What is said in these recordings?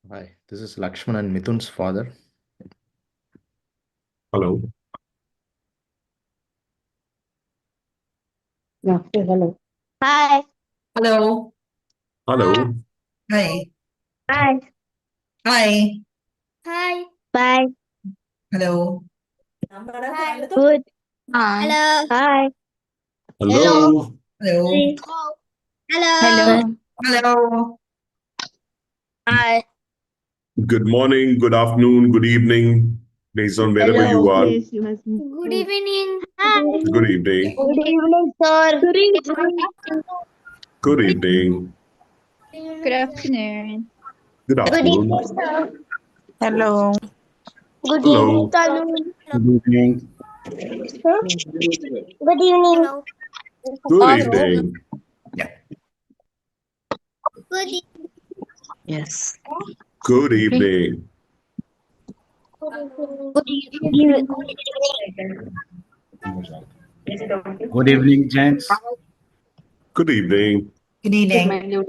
Hi, this is Lakshman and Mithun's father. Hello. Yeah, say hello. Hi. Hello. Hello. Hi. Hi. Hi. Hi. Bye. Hello. Good. Hello. Hi. Hello. Hello. Hello. Hello. Hi. Good morning, good afternoon, good evening, based on wherever you are. Yes, you must. Good evening. Hi. Good evening. Good evening, sir. Good evening. Good evening. Good afternoon. Good Good evening, afternoon. sir. Hello. Good evening, Hello. Talun. Good evening. Good evening. Good Hello. evening. Good evening. Yes. Good evening. Good evening. Good evening, gents. Good evening. Good evening.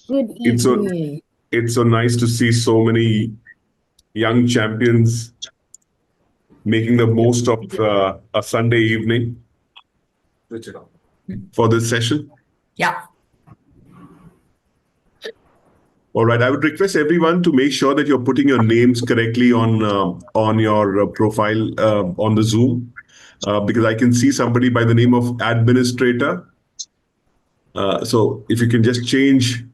Good It's so evening. it's so nice to see so many young champions making the most of a Sunday evening for this session. Yeah. All right, I would request everyone to make sure that you're putting your names correctly on your profile on the Zoom, because I can see somebody by the name of administrator. So if you can just change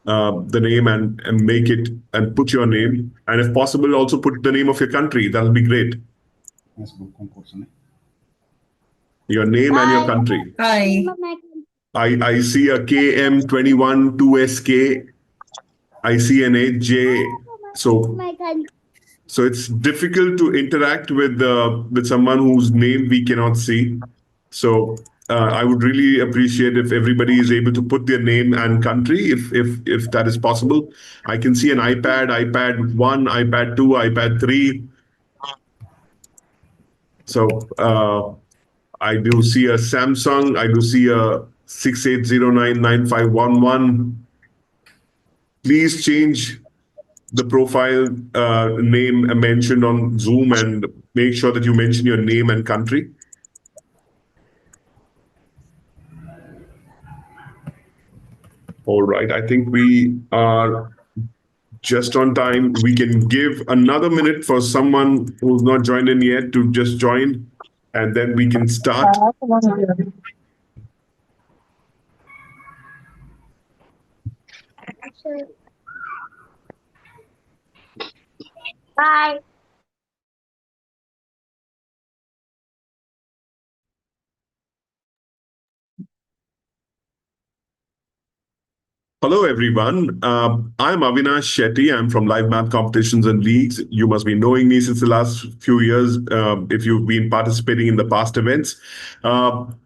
the name and make it and put your name, and if possible, also put the name of your country. That'll be great. Your name and your Hi. country. Hi. I see a KM21 2SK. I see an 8J. So it's difficult to interact with someone whose name we cannot see. So I would really appreciate if everybody is able to put their name and country, if that is possible. I can see an iPad 1, iPad 2, iPad 3. So I do see a Samsung. I do see a 68099511. Please change the profile name mentioned on Zoom and make sure that you mention your name and country. All right, I think we are just on time. We can give another minute for someone who's not joined in yet to just join, and then we can start. Bye. Hello, everyone. I'm Avinash Shetty. I'm from Live Math Competitions and Leagues. You must be knowing me since the last few years if you've been participating in the past events.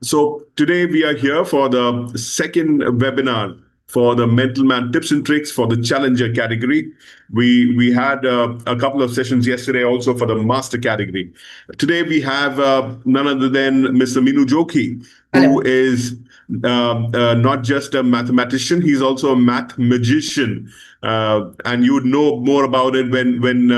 So today we are here for the second webinar for the Mental Math Tips and Tricks for the Challenger category. We had a couple of sessions yesterday also for the Master category. Today we have none other than Mr. Minu Joki, who Hello. is not just a mathematician, he's also a math magician. And you would know more about it when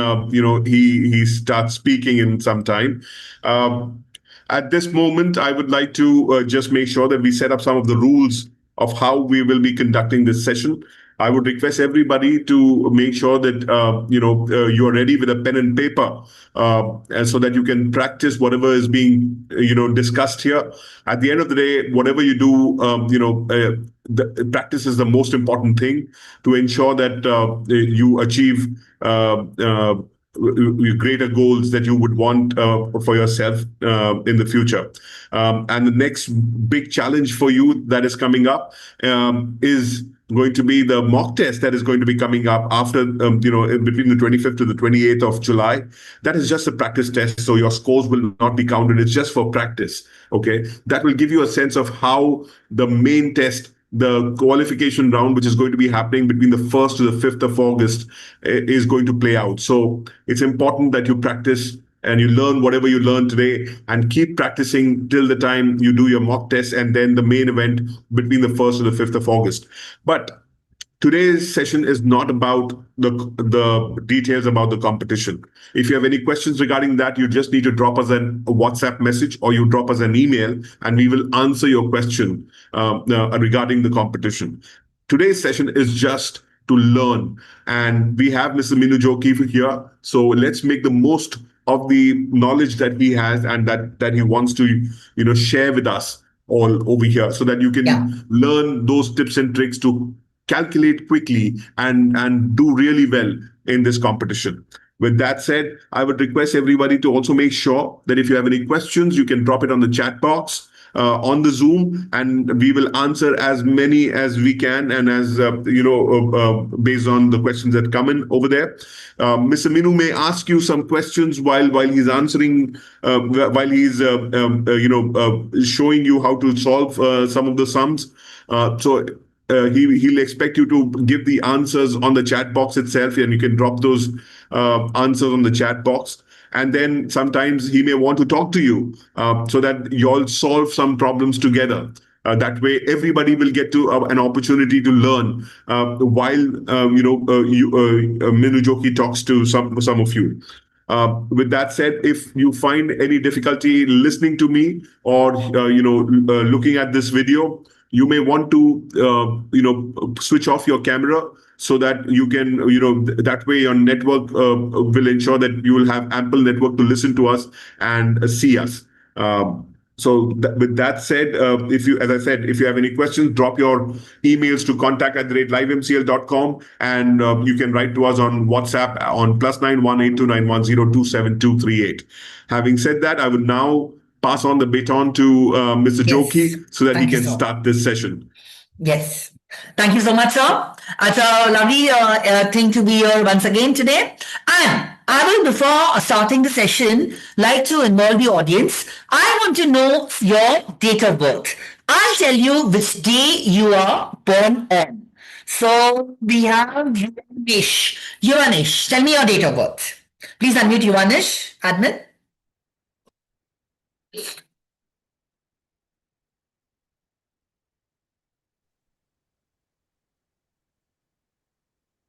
he starts speaking in some time. At this moment, I would like to just make sure that we set up some of the rules of how we will be conducting this session. I would request everybody to make sure that you are ready with a pen and paper, and so that you can practice whatever is being discussed here. At the end of the day, whatever you do, the practice is the most important thing to ensure that you achieve greater goals that you would want for yourself in the future. And the next big challenge for you that is coming up is going to be the mock test that is going to be coming up after, between the 25th to the 28th of July. That is just a practice test, so your scores will not be counted. It's just for practice. Okay, that will give you a sense of how the main test, the qualification round, which is going to be happening between the 1st to the 5th of August, is going to play out. So it's important that you practice and you learn whatever you learned today, and keep practicing till the time you do your mock test and then the main event between the 1st and the 5th of August. But today's session is not about the details about the competition. If you have any questions regarding that, you just need to drop us a WhatsApp message or you drop us an email, and we will answer your question regarding the competition. Today's session is just to learn, and we have Mr. Minu Joki here. So let's make the most of the knowledge that he has and that he wants to share with us all over here, so that you can learn those tips and tricks to calculate quickly and do really well in this competition. With that said, I would request everybody to also make sure that if you have any questions, you can drop it on the chat box on the Zoom, and we will answer as many as we can, and as based on the questions that come in over there. Mr. Minu may ask you some questions while he's answering, while he's showing you how to solve some of the sums. He'll expect you to give the answers on the chat box itself, and you can drop those answers on the chat box. And then sometimes he may want to talk to you so that you all solve some problems together. That way, everybody will get to an opportunity to learn while Minu Joki talks to some of you. With that said, if you find any difficulty listening to me or looking at this video, you may want to switch off your camera, so that you can that way your network will ensure that you will have ample network to listen to us and see us. With that said, if you have any questions, drop your emails to contact@livemcl.com, and you can write to us on WhatsApp on +918291027238. Having said that, I will now pass on the baton to Mr. Joki, so that he can start this session. Yes. Thank you so much, sir. It's a lovely thing to be here once again today. And I will, before starting the session, like to involve the audience. I want to know your date of birth. I'll tell you which day you are born on. So we have Yuvanish. Yuvanish, tell me your date of birth. Please unmute Yuvanish, admin.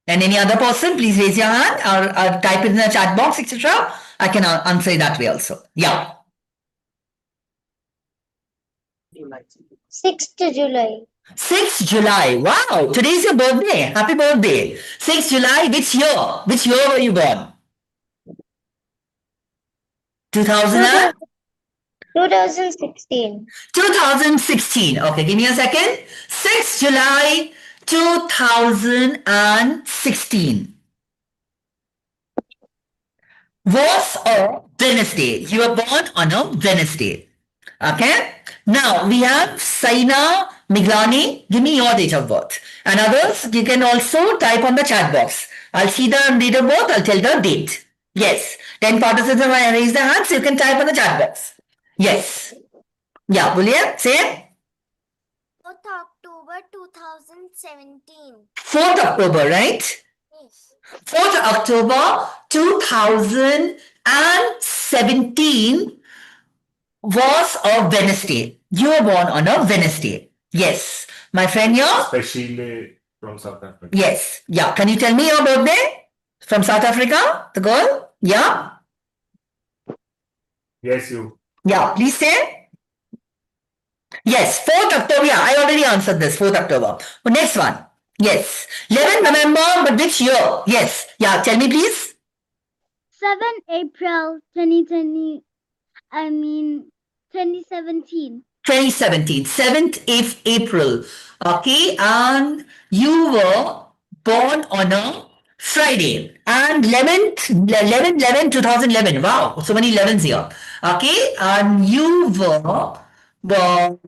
And any other person, please raise your hand or type it in the chat box, etc. I can answer it that way also. Yeah. 6th July. 6th July. Wow. Today's your birthday. Happy birthday. 6th July. Which year? Which year were you born? 2016. 2016. Okay, give me a second. 6th July 2016 was a Wednesday. You were born on a Wednesday. Okay. Now we have Saina Miglani. Give me your date of birth. And others, you can also type on the chat box. I'll see the date of birth. I'll tell the date. Yes. 10 participants have raised their hands. So you can type on the chat box. Yes. Yeah. William, say it. 4th October 2017. 4th October, right? Yes. 4th October 2017 was a Wednesday. You were born on a Wednesday. Yes. My friend here? Especially from South Africa. Yes. Yeah. Can you tell me your birthday? From South Africa? The girl? Yeah? Yes, you. Yeah. Please say. Yes. 4th October. Yeah. I already answered this. 4th October. Next one. Yes. 11th November, but which year? Yes. Yeah. Tell me, please. 7 April 2020. 2017. 2017, 7th April. Okay, and you were born on a Friday. And 2011. Wow, so many 11s here. Okay, and you were born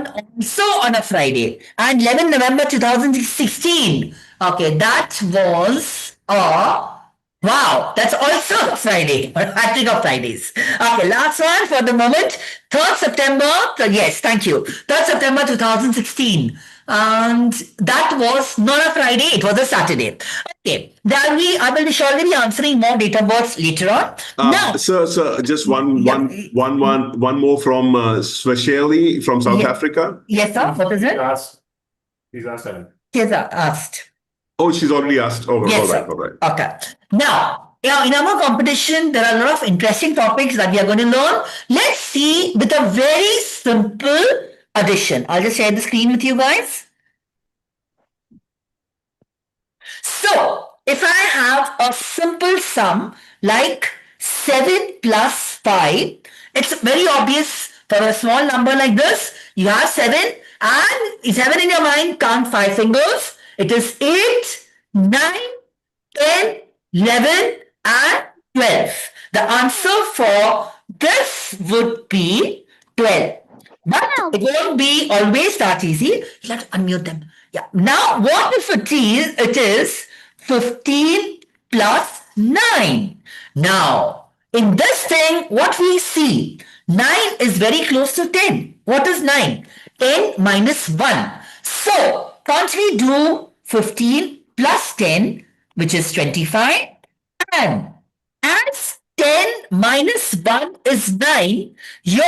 also on a Friday. And 11 November 2016. Okay, that was a wow, that's also a Friday, or hat-trick of Fridays. Okay, last one for the moment. 3rd September, yes, thank you. 3rd September 2016. And that was not a Friday, it was a Saturday. Okay, I will surely be answering more date of births later on. Now, Sir, just one more from Swesheli from South Africa. Yes, sir. What is it? He's asked that. Yes, sir. Asked. Oh, she's already asked. Oh, Yes, all right. Okay. Now, in our competition, there are a lot of interesting topics that we are going to learn. Let's see with a very simple addition. I'll just share the screen with you guys. So, if I have a simple sum like 7 plus 5, it's very obvious for a small number like this. You have 7 and 7 in your mind, count 5 fingers. It is 8, 9, 10, 11 and 12. The answer for this would be 12. But it won't be always that easy. You have to unmute them. Yeah. Now, what if it is 15 plus 9? Now, in this thing, what we see, 9 is very close to 10. What is 9? 10 minus 1. So, can't we do 15 plus 10, which is 25? And as 10 minus 1 is 9, here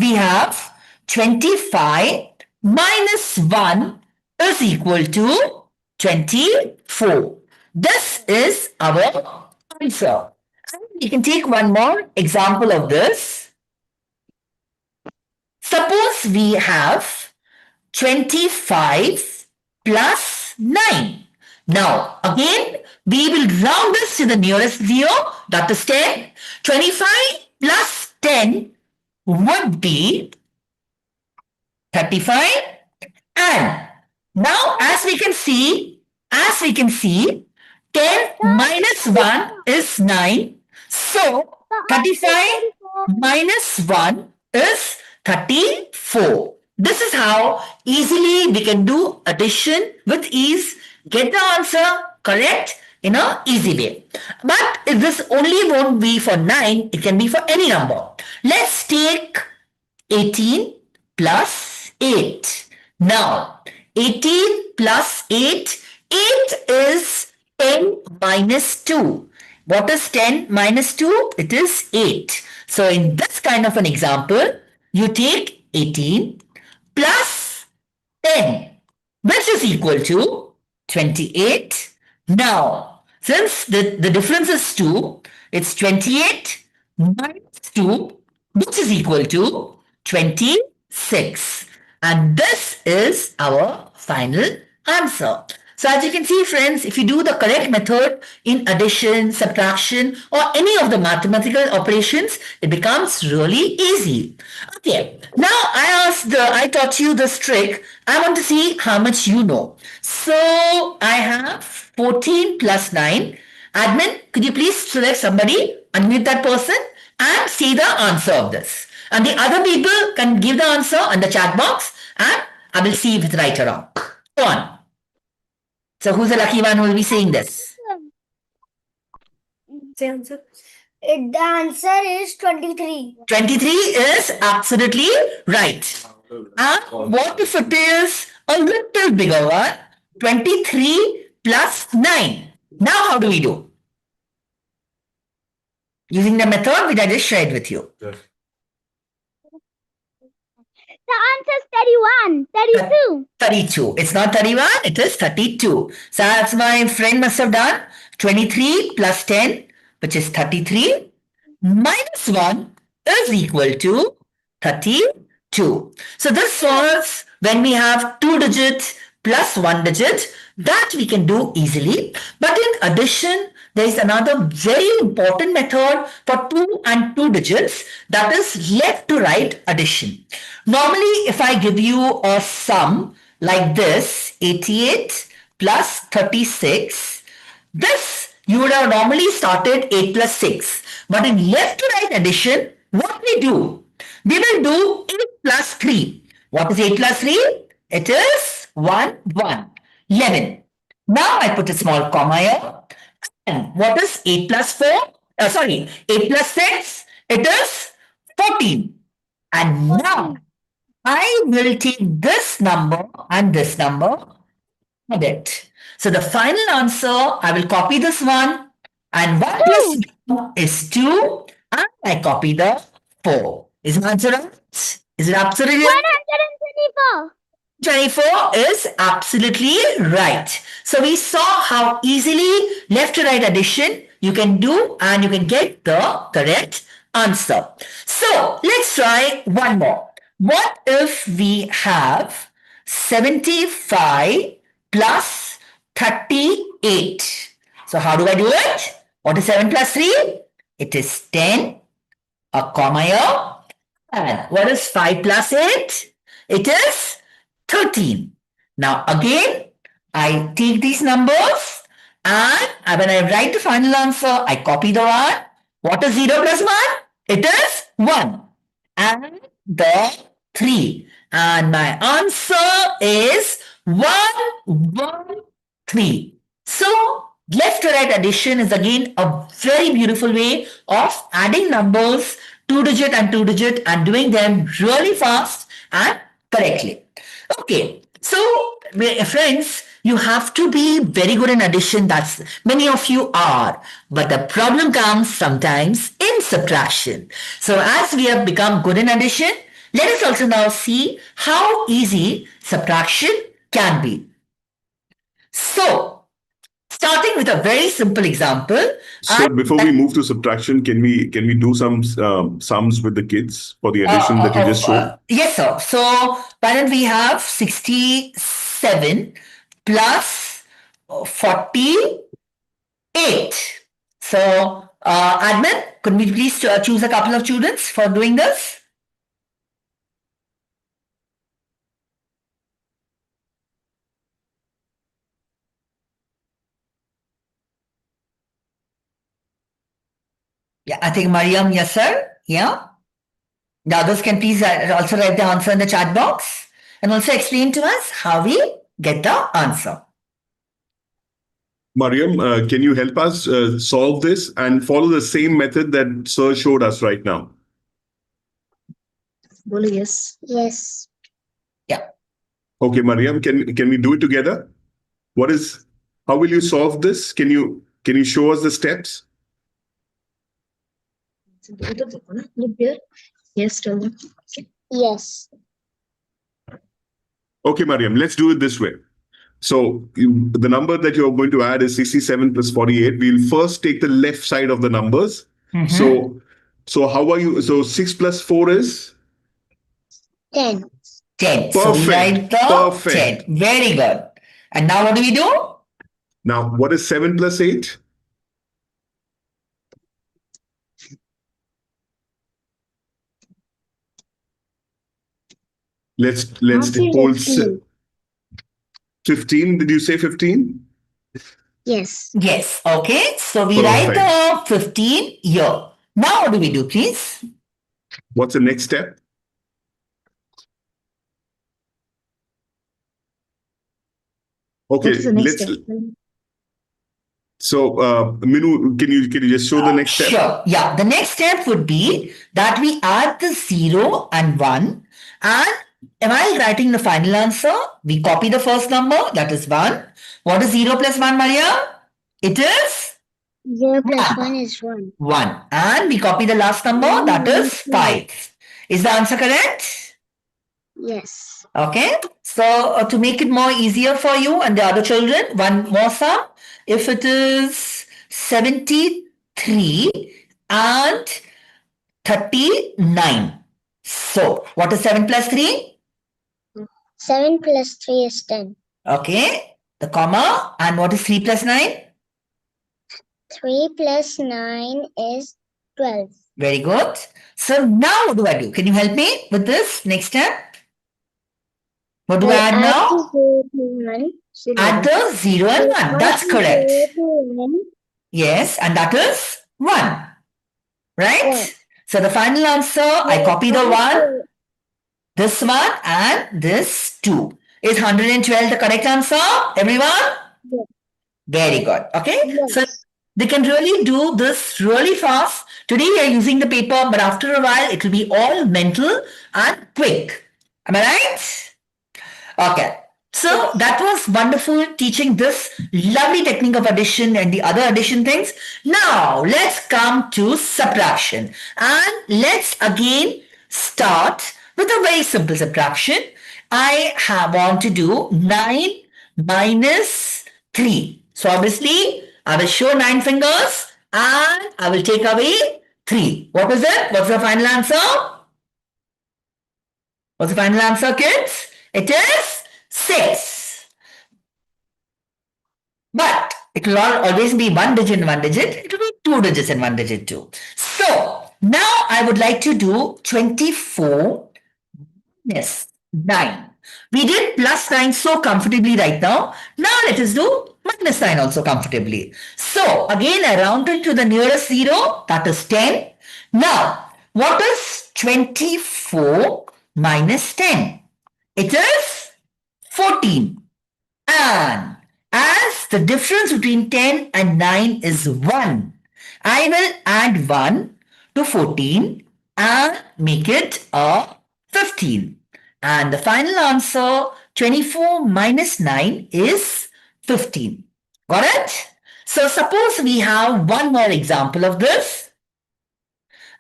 we have 25 minus 1 is equal to 24. This is our answer. You can take one more example of this. Suppose we have 25 plus 9. Now, again, we will round this to the nearest 0, that is 10. 25 plus 10 would be 35. And now, as we can see, 10 minus 1 is 9. So, 35 minus 1 is 34. This is how easily we can do addition with ease, get the answer correct in an easy way. But if this only won't be for 9, it can be for any number. Let's take 18 plus 8. Now, 18 plus 8, 8 is 10 minus 2. What is 10 minus 2? It is 8. So, in this kind of an example, you take 18 plus 10, which is equal to 28. Now, since the difference is 2, it's 28 minus 2, which is equal to 26. And this is our final answer. So as you can see, friends, if you do the correct method in addition, subtraction, or any of the mathematical operations, it becomes really easy. Okay, now I taught you this trick. I want to see how much you know. So I have 14 plus 9. Admin, could you please select somebody, unmute that person, and see the answer of this. And the other people can give the answer in the chat box, and I will see if it's right or wrong. Go on. So who's the lucky one who will be saying this? The answer is 23. 23 is absolutely right. And what if it is a little bigger one? 23 plus 9. Now how do we do? Using the method which I just shared with you. Yes. The answer is 31. 32. 32. It's not 31, it is 32. So as my friend must have done, 23 plus 10, which is 33, minus 1 is equal to 32. So this was when we have 2 digits plus 1 digit, that we can do easily. But in addition, there is another very important method for 2 and 2 digits, that is left to right addition. Normally, if I give you a sum like this, 88 plus 36, this you would have normally started 8 plus 6. But in left to right addition, what we do? We will do 8 plus 3. What is 8 plus 3? It is 1, 1, 11. Now I put a small comma here. And what is 8 plus 4? 8 plus 6? It is 14. And now I will take this number and this number, add it. So the final answer, I will copy this one, and 1 plus 2 is 2, and I copy the 4. Is my answer right? Is it absolutely right? 124. 24 is absolutely right. So we saw how easily left to right addition you can do and you can get the correct answer. So let's try one more. What if we have 75 plus 38? So how do I do it? What is 7 plus 3? It is 10, a comma here. And what is 5 plus 8? It is 13. Now again, I take these numbers and when I write the final answer, I copy the 1. What is 0 plus 1? It is 1. And the 3. And my answer is 1, 1, 3. So left to right addition is again a very beautiful way of adding numbers 2-digit and 2-digit and doing them really fast and correctly. Okay, so friends, you have to be very good in addition. That's many of you are, but the problem comes sometimes in subtraction. So as we have become good in addition, let us also now see how easy subtraction can be. So starting with a very simple example. So before we move to subtraction, can we do some sums with the kids for the addition that you just showed? Yes, sir. So parent, we have 67 plus 48. So admin, could we please choose a couple of students for doing this? Yeah, I think Mariam, yes, sir. Yeah. The others can please also write the answer in the chat box and also explain to us how we get the answer. Mariam, can you help us solve this and follow the same method that Sir showed us right now? Yes. Yes. Yeah. Okay, Mariam, can we do it together? How will you solve this? Can you show us the steps? Yes, tell them. Yes. Okay, Mariam, let's do it this way. So the number that you're going to add is 67 plus 48. We'll first take the left side of the numbers. So how are you? So 6 plus 4 is? 10. 10. So we write the Perfect. 10. Very good. And now what do we do? Now, what is 7 plus 8? Let's hold 15. Did you say 15? Yes. Yes. Okay. So we Perfect. write the 15 here. Now what do we do, please? What's the next step? Okay, What is the next step? So, Minu, can you just show the next step? Sure. Yeah. The next step would be that we add the 0 and 1. And while writing the final answer, we copy the first number, that is 1. What is 0 plus 1, Maria? It is 0 plus 1 is 1. 1. And we copy the last number, that is 5. Is the answer correct? Yes. Okay. So to make it more easier for you and the other children, one more sum. If it is 73 and 39. So what is 7 plus 3? 7 plus 3 is 10. Okay. The comma. And what is 3 plus 9? 3 plus 9 is 12. Very good. So now what do I do? Can you help me with this next step? What do I add now? Add the 0 and 1. That's correct. Yes, and that is 1. Right? Yes. So the final answer, I copy the 1, this one, and this 2. Is 112 the correct answer, everyone? Yes. Very good. Okay? Yes. So they can really do this really fast. Today we are using the paper, but after a while it will be all mental and quick. Am I right? Okay. So that was wonderful teaching this lovely technique of addition and the other addition things. Now let's come to subtraction. And let's again start with a very simple subtraction. Want to do 9 minus 3. So obviously I will show 9 fingers and I will take away 3. What is it? What's the final answer? What's the final answer, kids? It is 6. But it will always be 1 digit and 1 digit. It will be 2 digits and 1 digit too. So now I would like to do 24 minus 9. We did plus 9 so comfortably right now. Now let us do minus 9 also comfortably. So again I rounded to the nearest 0, that is 10. Now what is 24 minus 10? It is 14. And as the difference between 10 and 9 is 1, I will add 1 to 14 and make it a 15. And the final answer, 24 minus 9 is 15. Got it? So suppose we have one more example of this.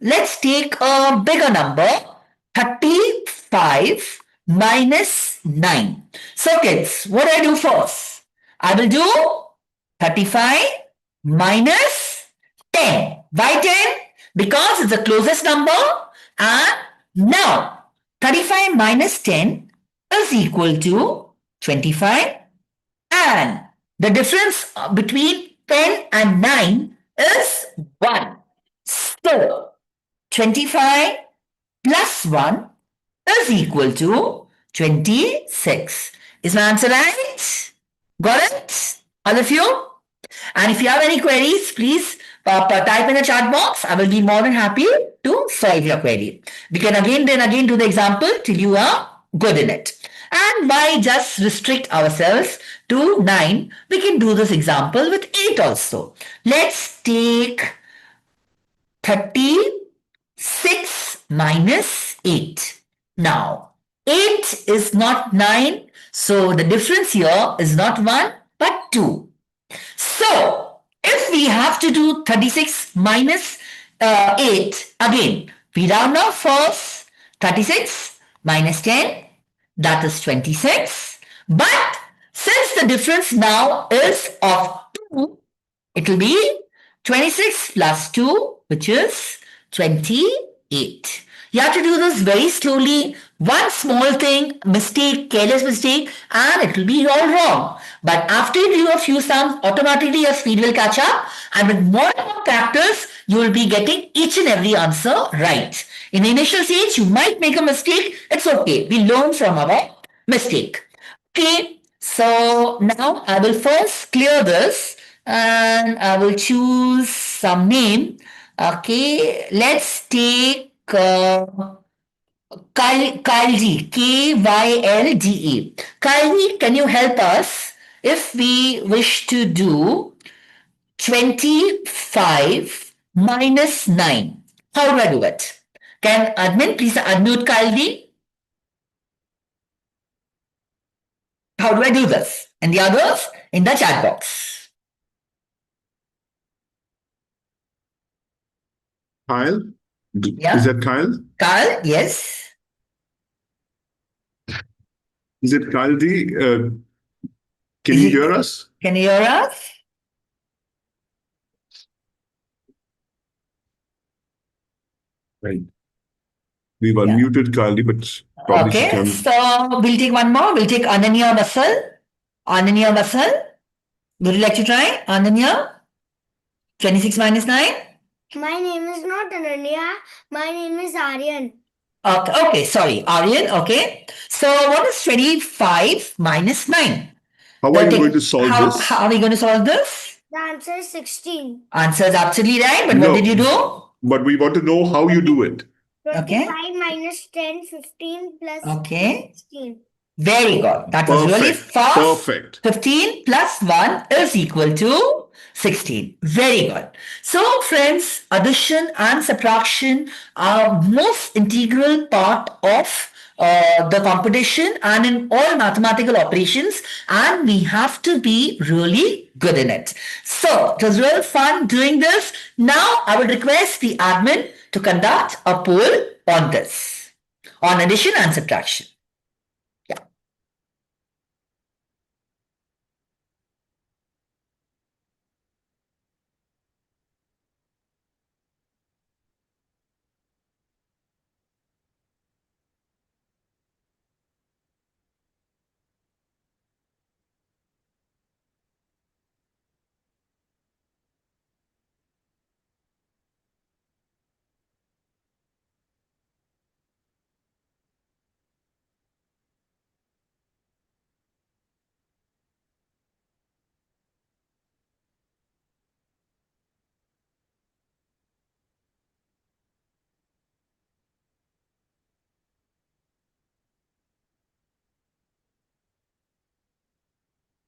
Let's take a bigger number, 35 minus 9. So kids, what do I do first? I will do 35 minus 10. Why 10? Because it's the closest number. And now 35 minus 10 is equal to 25. And the difference between 10 and 9 is 1. So 25 plus 1 is equal to 26. Is my answer right? Got it? All of you? And if you have any queries, please type in the chat box. I will be more than happy to solve your query. We can again do the example till you are good in it. And why just restrict ourselves to 9? We can do this example with 8 also. Let's take 36 minus 8. Now, 8 is not 9. So the difference here is not 1 but 2. So, if we have to do 36 minus 8, again, we round off first. 36 minus 10, that is 26. But since the difference now is of 2, it will be 26 plus 2, which is 28. You have to do this very slowly. One small thing, mistake, careless mistake, and it will be all wrong. But after you do a few sums, automatically your speed will catch up. And with more and more practice, you will be getting each and every answer right. In the initial stage, you might make a mistake. It's okay. We learn from our mistake. Okay. So now I will first clear this and I will choose some name. Okay. Let's take Kyldi, Kylda. Kyldi, can you help us if we wish to do 25 minus 9? How do I do it? Can admin please unmute Kyldi? How do I do this? And the others in the chat box. Kyle? Yeah. Is that Kyle? Kyle, yes. Is it Kyle D? Can Is you it- hear us? Can you hear us? Right. We've Yeah. unmuted Kyle D, but probably she Okay, can. so we'll take one more. We'll take Ananya Basal. Ananya Basal. Would you like to try? Ananya? 26 minus 9? My name is not Ananya. My name is Aryan. Okay, sorry. Aryan, okay. So what is 25 minus 9? How are you going to solve this? How are we going to solve this? The answer is 16. Answer is absolutely right, but No. what did you do? But we want to know how you do it. 25 minus 10, 15 plus Okay. 16. Very good. That was really Perfect. fast. Perfect. 15 plus 1 is equal to 16. Very good. So friends, addition and subtraction are most integral part of the competition and in all mathematical operations, and we have to be really good in it. So it was real fun doing this. Now I would request the admin to conduct a poll on this, on addition and subtraction. Yeah.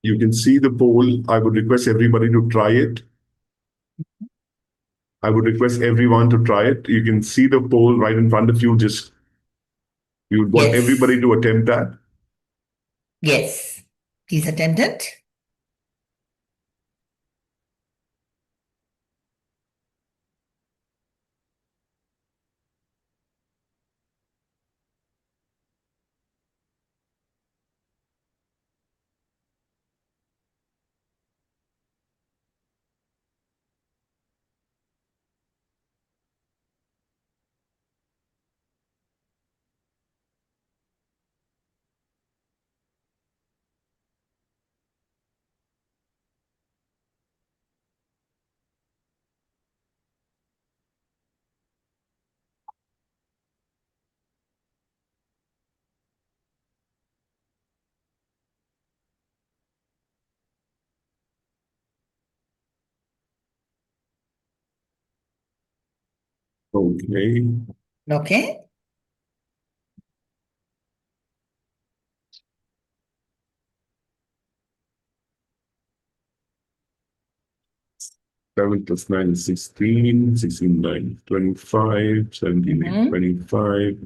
You can see the poll. I would request everybody to try it. I would request everyone to try it. You can see the poll right in front of you. Just we would want everybody to attempt that. Yes. Please attempt it. Okay. Okay. Seven plus 9 is 16. 16, 9, 25. 17, 8, 25.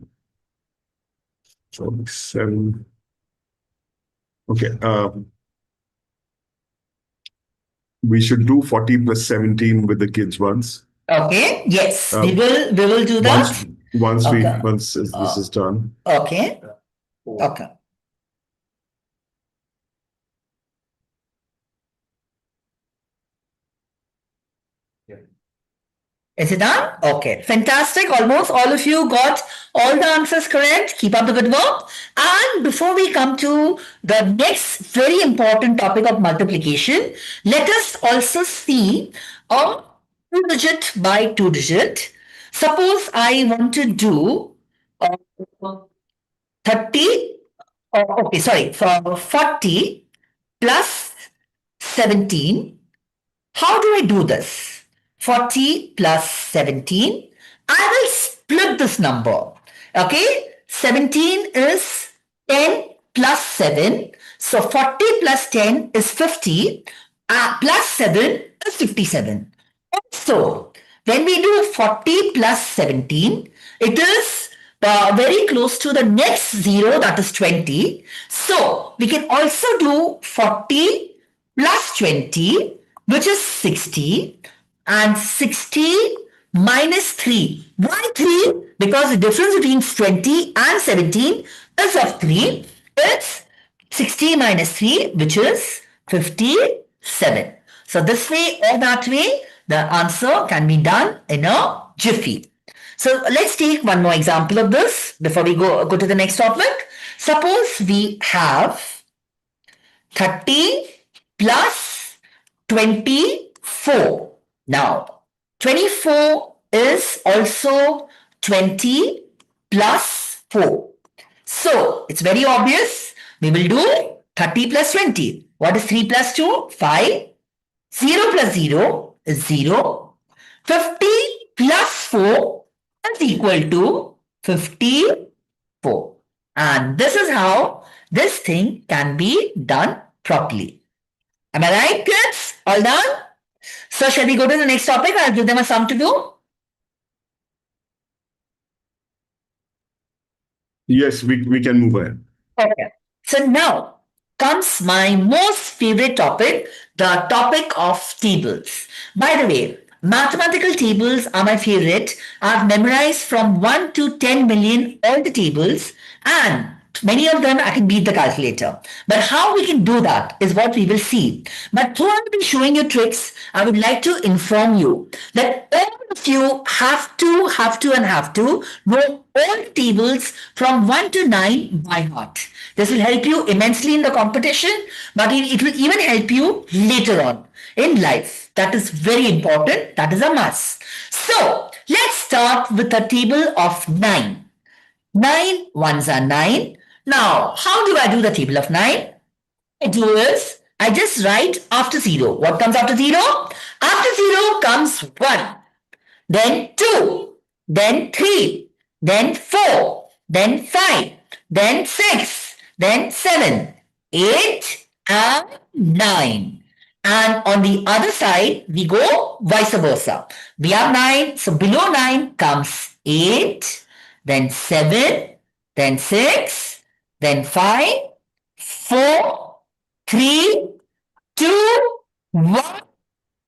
47. Okay. We should do 40 plus 17 with the kids once. Okay. Yes. We will do that. Once Okay. this is done. Okay. Okay. Is it done? Okay, fantastic. Almost all of you got all the answers correct. Keep up the good work. And before we come to the next very important topic of multiplication, let us also see a 2-digit by 2-digit. Suppose I want to do 30, okay, sorry, for 40 plus 17. How do I do this? 40 plus 17. I will split this number. Okay? 17 is 10 plus 7. So 40 plus 10 is 50. Plus 7 is 57. So when we do 40 plus 17, it is very close to the next zero, that is 20. So we can also do 40 plus 20, which is 60, and 60 minus 3. Why 3? Because the difference between 20 and 17 is of 3. It's 60 minus 3, which is 57. So this way or that way, the answer can be done in a jiffy. So let's take one more example of this before we go to the next topic. Suppose we have 30 plus 24. Now, 24 is also 20 plus 4. So, it's very obvious. We will do 30 plus 20. What is 3 plus 2? 5. 0 plus 0 is 0. 50 plus 4 is equal to 54. And this is how this thing can be done properly. Am I right, kids? All done? So shall we go to the next topic? I'll give them a sum to do. Yes, we can move ahead. Okay. So now comes my most favorite topic, the topic of tables. By the way, mathematical tables are my favorite. I've memorized from 1 to 10 million all the tables, and many of them I can beat the calculator. But how we can do that is what we will see. But though I've been showing you tricks, I would like to inform you that all of you have to know all tables from 1 to 9 by heart. This will help you immensely in the competition, but it will even help you later on in life. That is very important. That is a must. So let's start with the table of 9. 9 ones are 9. Now, how do I do the table of 9? I do is I just write after 0. What comes after 0? After 0 comes 1, then 2, then 3, then 4, then 5, then 6, then 7, 8, and 9. And on the other side, we go vice versa. We have 9, so below 9 comes 8, then 7, then 6, then 5, 4, 3, 2, 1,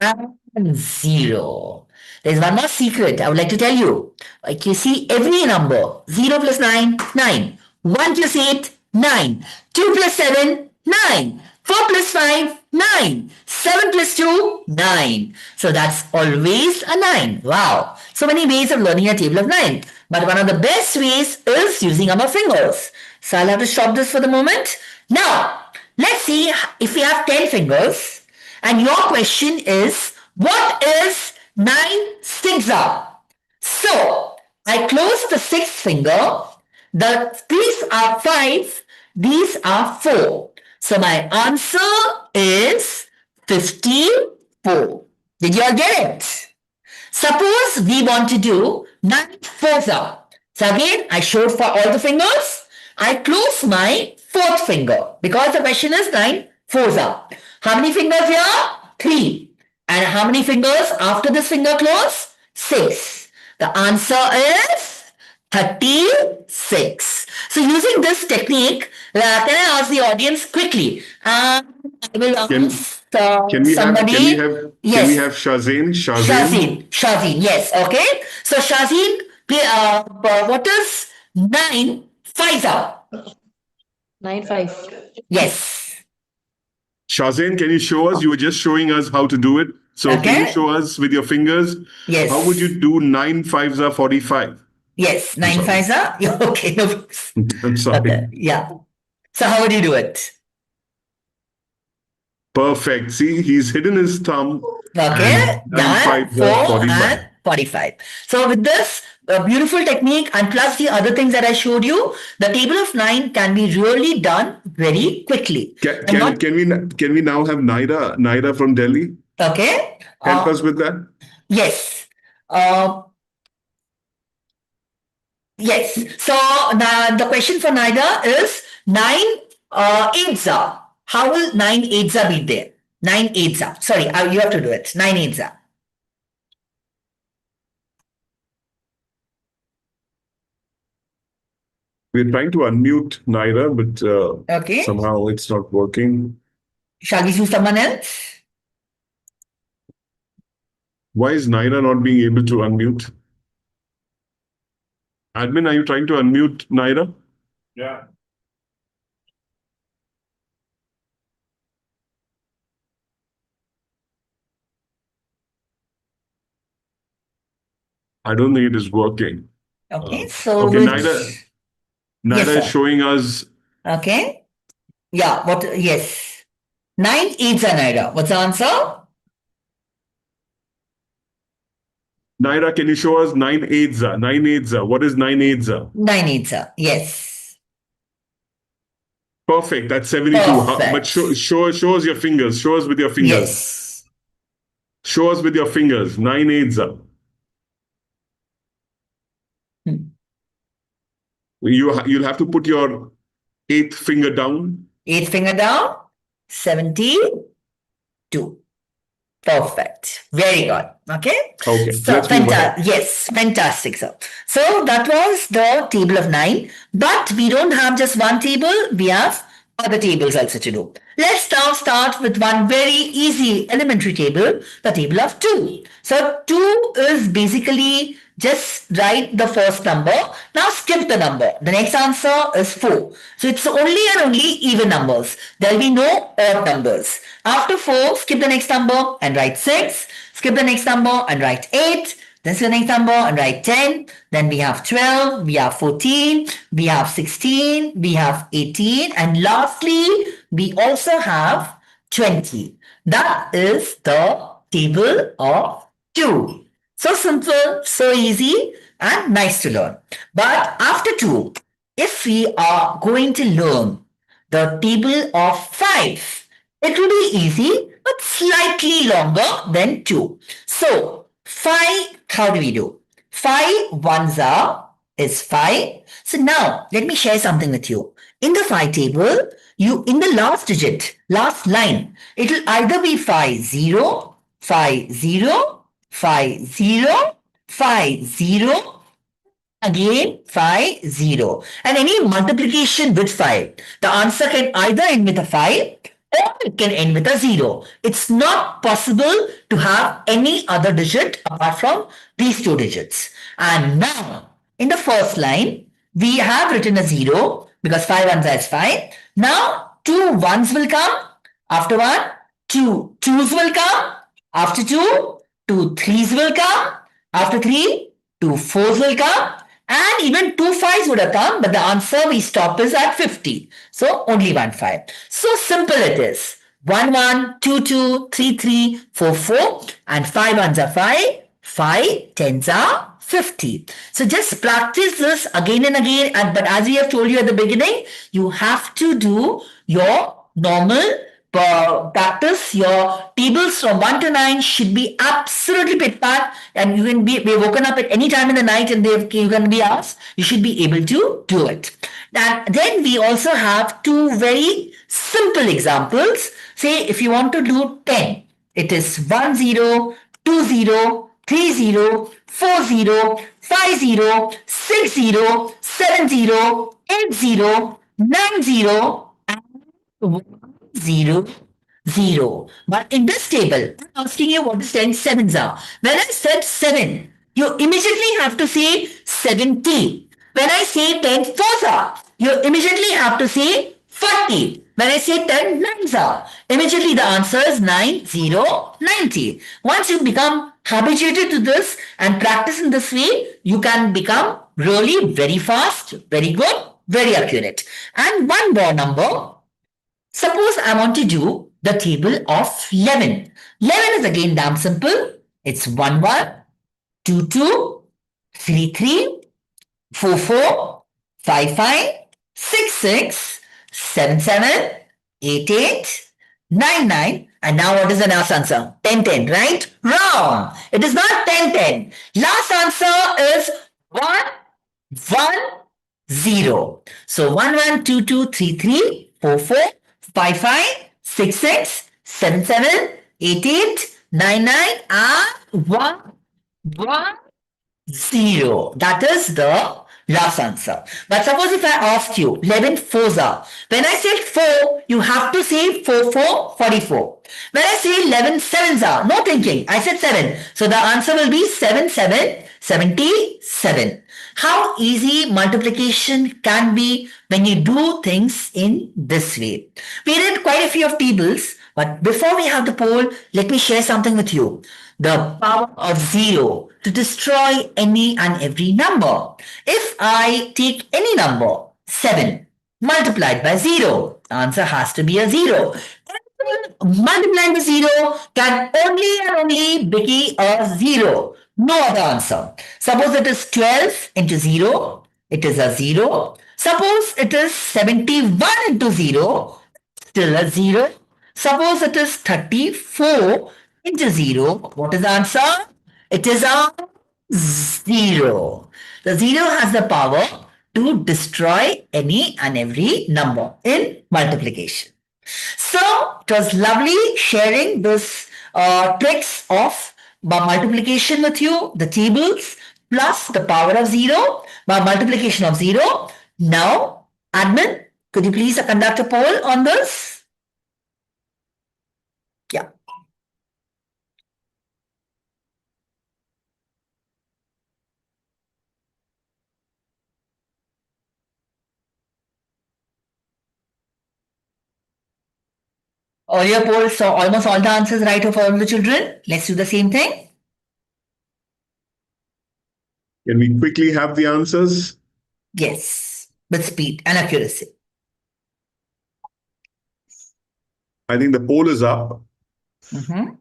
and 0. There's one more secret I would like to tell you. Like you see, every number 0 plus 9, 9. 1 plus 8, 9. 2 plus 7, 9. 4 plus 5, 9. 7 plus 2, 9. So that's always a 9. Wow. So many ways of learning a table of 9. But one of the best ways is using our fingers. So I'll have to stop this for the moment. Now, let's see if we have 10 fingers. And your question is, what is 9 sigza? So, I close the sixth finger. These are 5. These are 4. So, my answer is 54. Did you all get it? Suppose we want to do 9 fourza. So, again, I showed for all the fingers. I close my fourth finger because the question is 9 fourza. How many fingers here? 3. And how many fingers after this finger close? 6. The answer is 36. So using this technique, can I ask the audience quickly? I will ask somebody. Can we have Shazeen? Shazeen, yes. Okay. So Shazeen, what is 9 5? 9 5. Yes. Shazeen, can you show us? You were just showing us how to do it. So can you show us with your fingers? Yes. How would you do 9 5s are 45? Yes, 9 5s are? Yeah, okay. No. I'm sorry. Okay. Yeah. So how would you do it? Perfect. See, he's hidden his thumb. Okay. 9 5s 4 are 45. and 45. So with this beautiful technique and plus the other things that I showed you, the table of 9 can be really done very quickly. Can we now have Naira from Delhi? Okay. Help us with that. Yes. Yes. So the question for Naida is 9 8za. How will 9 8za be there? 9 8za. Sorry, you have to do it. 9 8za. We're trying to unmute Naira, but somehow it's not working. Shall we choose someone else? Why is Naira not being able to unmute? Admin, are you trying to unmute Naira? Yeah. I don't think it is working. Okay, so Naira is showing us. Okay. Yeah, yes. 9 8za, Naira. What's the answer? Naira, can you show us 9 8za? 9 8za. What is 9 8za? 9 8za. Yes. Perfect. That's 72. But show us your fingers. Show us with your fingers. Yes. Show us with your fingers. 9 8za. You'll have to put your 8th finger down. 8th finger down. 72. Perfect. Very good. Okay. Okay, So let's move ahead. yes, fantastic. So that was the table of 9. But we don't have just one table. We have other tables also to do. Let's now start with one very easy elementary table, the table of 2. So 2 is basically just write the first number. Now skip the number. The next answer is 4. So it's only and only even numbers. There will be no odd numbers. After 4, skip the next number and write 6. Skip the next number and write 8. Then skip the next number and write 10. Then we have 12, we have 14, we have 16, we have 18. And lastly, we also have 20. That is the table of 2. So simple, so easy, and nice to learn. But after 2, if we are going to learn the table of 5, it will be easy, but slightly longer than 2. So 5, how do we do? 5 ones is 5. So now let me share something with you. In the 5 table, in the last digit, last line, it will either be 5, 0, 5, 0, 5, 0, 5, 0, again 5, 0. And any multiplication with 5, the answer can either end with a 5 or it can end with a 0. It's not possible to have any other digit apart from these 2 digits. And now, in the first line, we have written a 0 because 5 ones is 5. Now, 2 ones will come. After 1, 2 twos will come. After 2, 2 threes will come. After 3, 2 fours will come. And even 2 fives would have come, but the answer we stop is at 50. So only 1 5. So simple it is. 1 1, 2 2, 3 3, 4 4, and 5 ones are 5, 5 tens are 50. So just practice this again and again. But as we have told you at the beginning, you have to do your normal practice. Your tables from 1 to 9 should be absolutely pit pat, and you can be woken up at any time in the night and you can be asked. You should be able to do it. And then we also have 2 very simple examples. Say if you want to do 10, it is 1 0, 2 0, 3 0, 4 0, 5 0, 6 0, 7 0, 8 0, 9 0, and 1 0, 0. But in this table, I'm asking you what is 10 sevens are. When I said 7, you immediately have to say 70. When I say 10 fours are, you immediately have to say 40. When I say 10 nines are, immediately the answer is 90, 90. Once you become habituated to this and practice in this way, you can become really very fast, very good, very accurate. And one more number. Suppose I want to do the table of 11. 11 is again damn simple. It's 1 1, 2 2, 3 3, 4 4, 5 5, 6 6, 7 7, 8 8, 9 9. And now what is the last answer? 10 10, right? Wrong. It is not 10 10. Last answer is 1 1 0. So 1 1, 2 2, 3 3, 4 4, 5 5, 6 6, 7 7, 8 8, 9 9, and 1 1 0. That is the last answer. But suppose if I asked you 11 fours are. When I say 4, you have to say 4 4, 44. When I say 11 sevens are, no thinking. I said 7. So the answer will be 7 7, 77. How easy multiplication can be when you do things in this way. We did quite a few of tables, but before we have the poll, let me share something with you. The power of 0 to destroy any and every number. If I take any number, 7, multiplied by 0, the answer has to be a 0. Multiplied by 0 can only and only be a 0. No other answer. Suppose it is 12 into 0, it is a 0. Suppose it is 71 into 0, still a 0. Suppose it is 34 into 0, what is the answer? It is a 0. The 0 has the power to destroy any and every number in multiplication. So it was lovely sharing this tricks of multiplication with you, the tables, plus the power of 0 by multiplication of 0. Now, admin, could you please conduct a poll on this? Yeah. Earlier poll saw almost all the answers right of all the children. Let's do the same thing. Can we quickly have the answers? Yes, with speed and accuracy. I think the poll is up. Mhm.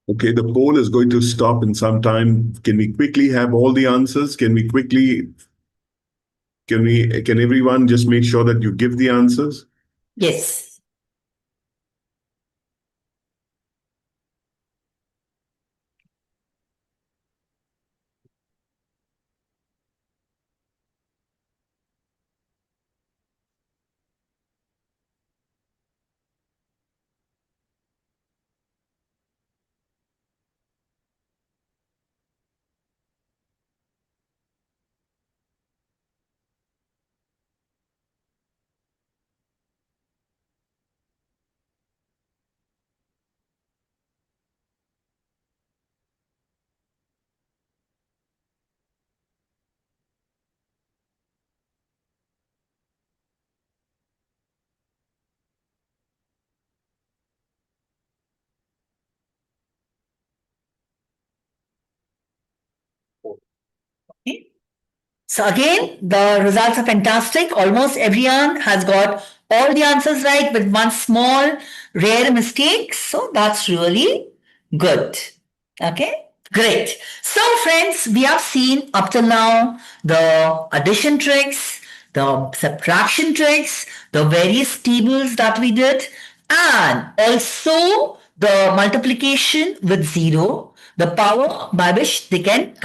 Okay, the poll is going to stop in some time. Can we quickly have all the answers? Can everyone just make sure that you give the answers? Yes. Okay. So again, the results are fantastic. Almost everyone has got all the answers right with one small rare mistake. So that's really good. Okay, great. So friends, we have seen up till now the addition tricks, the subtraction tricks, the various tables that we did, and also the multiplication with 0, the power by which they can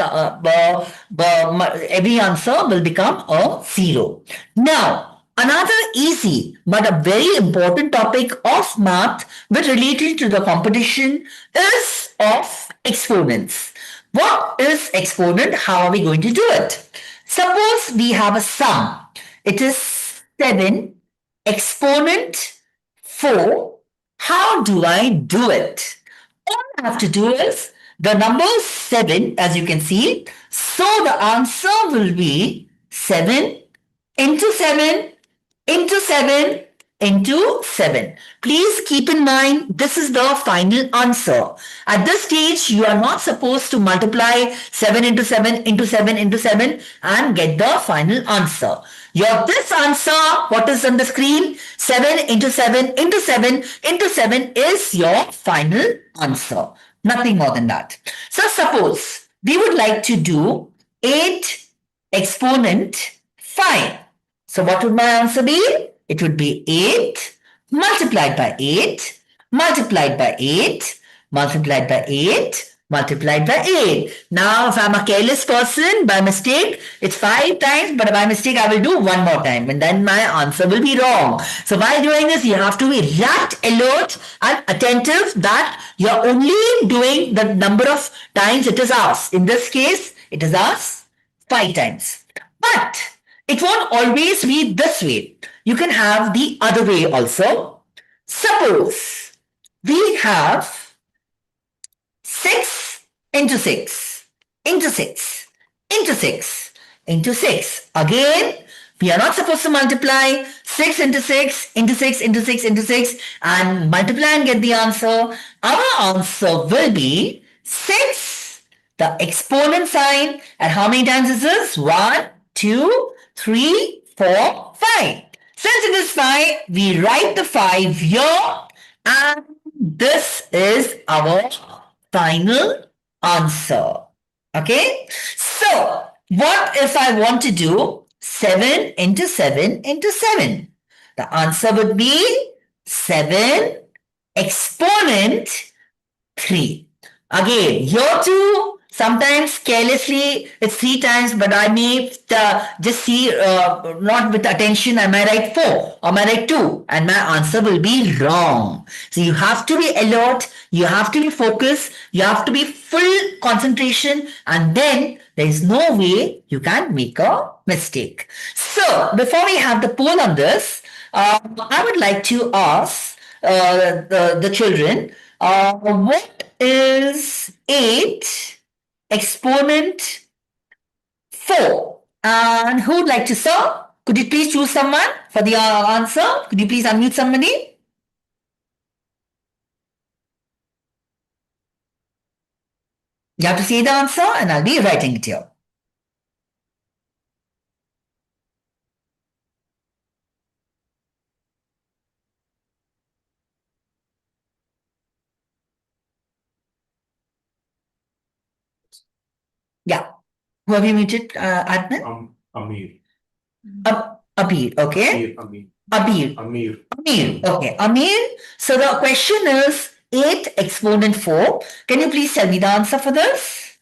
every answer will become a 0. Now, another easy but a very important topic of math with related to the competition is of exponents. What is exponent? How are we going to do it? Suppose we have a sum. It is 7 exponent 4. How do I do it? All I have to do is the number 7, as you can see. So the answer will be 7 into 7 into 7 into 7. Please keep in mind this is the final answer. At this stage, you are not supposed to multiply 7 into 7 into 7 into 7 and get the final answer. This answer, what is on the screen? 7 into 7 into 7 into 7 is your final answer. Nothing more than that. So suppose we would like to do 8 exponent 5. So what would my answer be? It would be 8 multiplied by 8 multiplied by 8 multiplied by 8 multiplied by 8. Now, if I'm a careless person, by mistake, it's 5 times, but by mistake, I will do one more time, and then my answer will be wrong. So while doing this, you have to be right, alert, and attentive that you're only doing the number of times it is asked. In this case, it is asked 5 times. But it won't always be this way. You can have the other way also. Suppose we have 6 into 6 into 6 into 6 into 6. Again, we are not supposed to multiply 6 into 6 into 6 into 6 into 6 and multiply and get the answer. Our answer will be 6, the exponent sign. And how many times is this? 1, 2, 3, 4, 5. Since it is 5, we write the 5 here, and this is our final answer. Okay? So, what if I want to do 7 into 7 into 7? The answer would be 7 exponent 3. Again, here too, sometimes carelessly it's 3 times, but I may just see not with attention. I might write 4 or I might write 2, and my answer will be wrong. So you have to be alert, you have to be focused, you have to be full concentration, and then there is no way you can make a mistake. So before we have the poll on this, I would like to ask the children, what is 8 exponent 4? And who would like to serve? Could you please choose someone for the answer? Could you please unmute somebody? You have to say the answer and I'll be writing it here. Yeah. Who have you muted, admin? Amir. Abir, okay? Amir. Abir. Amir. Amir, okay. Amir, so the question is 8 exponent 4. Can you please tell me the answer for this?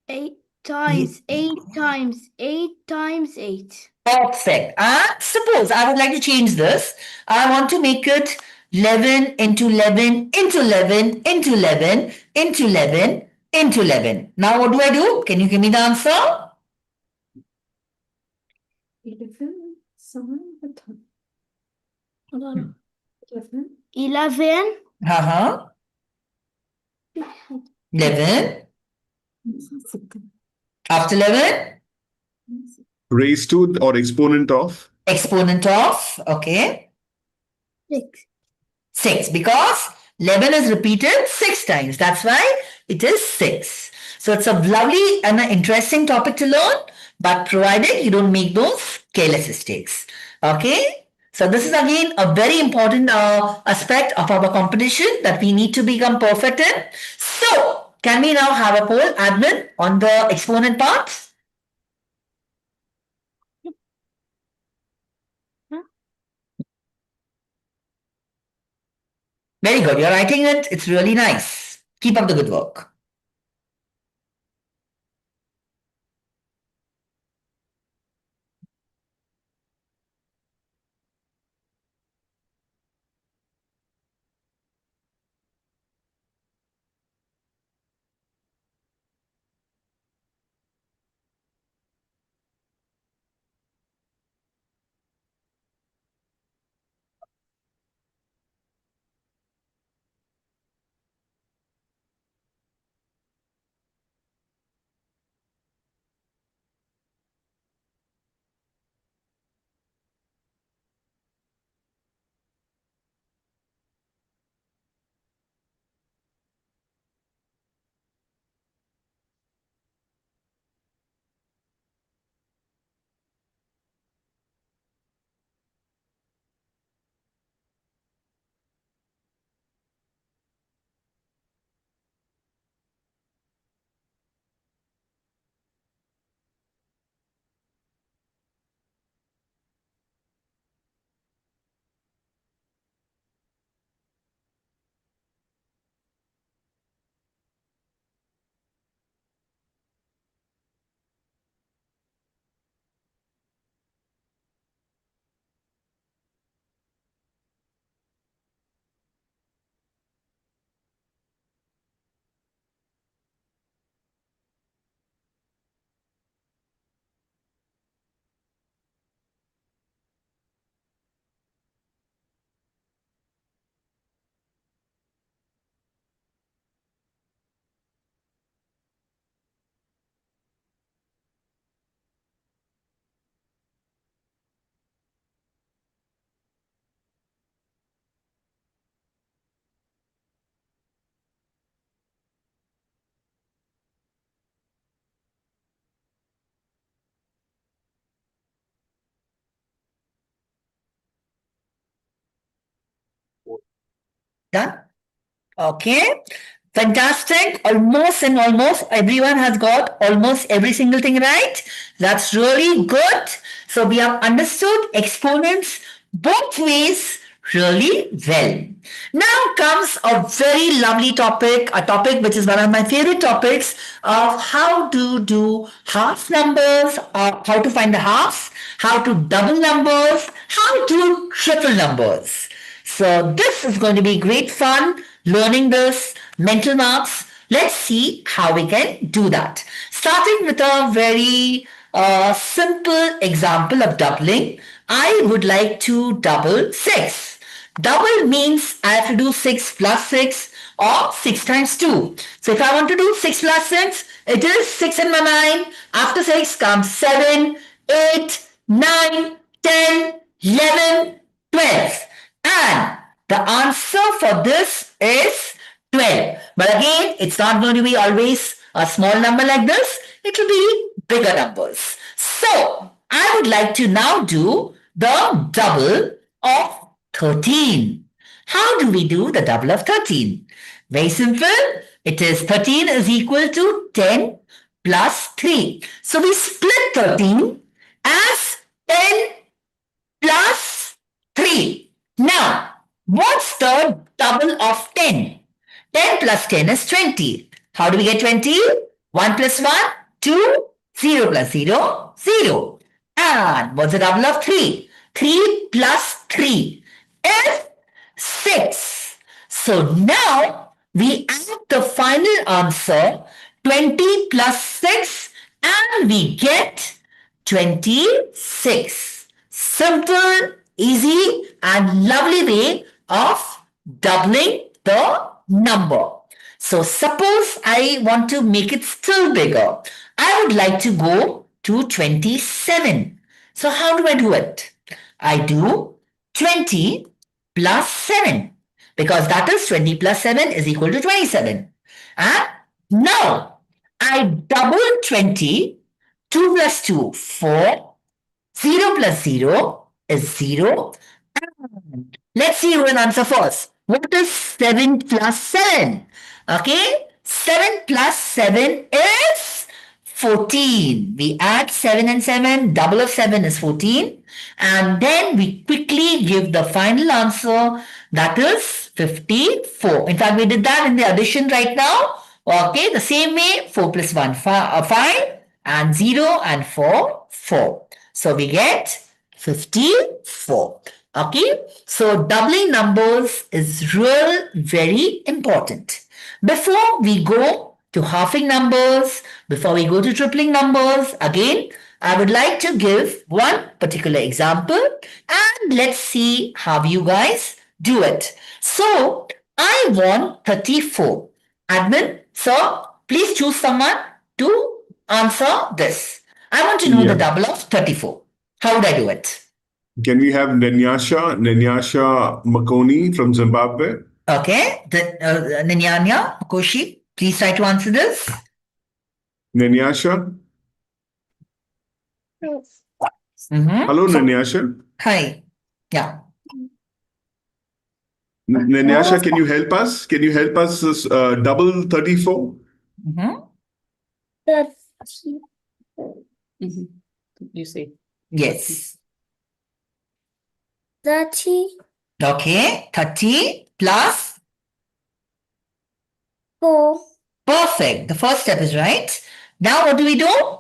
8 times 8 times 8 times 8. Perfect. Suppose I would like to change this. I want to make it 11 into 11 into 11 into 11 into 11 into 11. Now what do I do? Can you give me the answer? 11. Uh-huh. 11. After 11? Raised to or exponent of? Exponent of, okay. 6. 6, because 11 is repeated 6 times. That's why it is 6. So it's a lovely and an interesting topic to learn, but provided you don't make those careless mistakes. Okay? So this is again a very important aspect of our competition that we need to become perfect in. So can we now have a poll, admin, on the exponent part? Very good. You're writing it. It's really nice. Keep up the good work. Done? Okay. Fantastic. Almost and almost everyone has got almost every single thing right. That's really good. So we have understood exponents both ways really well. Now comes a very lovely topic, a topic which is one of my favorite topics of how to do half numbers, how to find the halves, how to double numbers, how to triple numbers. So this is going to be great fun learning this mental maths. Let's see how we can do that. Starting with a very simple example of doubling. I would like to double 6. Double means I have to do 6 plus 6 or 6 times 2. So if I want to do 6 plus 6, it is 6 in my mind. After 6 comes 7, 8, 9, 10, 11, 12. And the answer for this is 12. But again, it's not going to be always a small number like this. It will be bigger numbers. So I would like to now do the double of 13. How do we do the double of 13? Very simple. It is 13 is equal to 10 plus 3. So we split 13 as 10 plus 3. Now, what's the double of 10? 10 plus 10 is 20. How do we get 20? 1 plus 1, 2, 0 plus 0, 0. And what's the double of 3? 3 plus 3 is 6. So now we add the final answer 20 plus 6 and we get 26. Simple, easy and lovely way of doubling the number. So suppose I want to make it still bigger. I would like to go to 27. So how do I do it? I do 20 plus 7 because that is 20 plus 7 is equal to 27. And now I double 20. 2 plus 2, 4. 0 plus 0 is 0. And let's see who will answer first. What is 7 plus 7? Okay, 7 plus 7 is 14. We add 7 and 7, double of 7 is 14. And then we quickly give the final answer, that is 54. In fact, we did that in the addition right now. Okay, the same way, 4 plus 1, 5, and 0 and 4, 4. So we get 54. Okay, so doubling numbers is very important. Before we go to halving numbers, before we go to tripling numbers, again, I would like to give one particular example and let's see how you guys do it. So I want 34. Admin, sir, please choose someone to answer this. I want to know the double of 34. How would I do it? Can we have Nenyasha Makoni from Zimbabwe? Okay, Ninyanya Makoshi, please try to answer this. Nenyasha? Hello, Nenyasha. Hi. Yeah. Nenyasha, can you help us? Can you help us double 34? You say. Yes. 30. Okay, 30 plus. 4. Perfect. The first step is right. Now what do we do?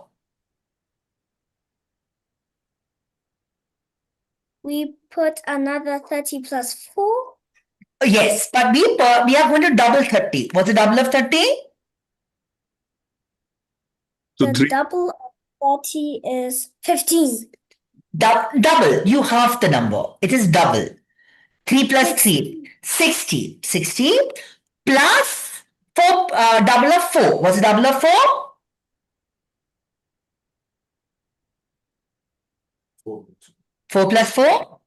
We put another 30 plus 4. Yes, but we are going to double 30. What's the double of 30? So The double of 30 is 15. Double. You half the number. It is double. 3 plus 3. 60. 60 plus 4. Double of 4. What's the double of 4? 4 plus 4?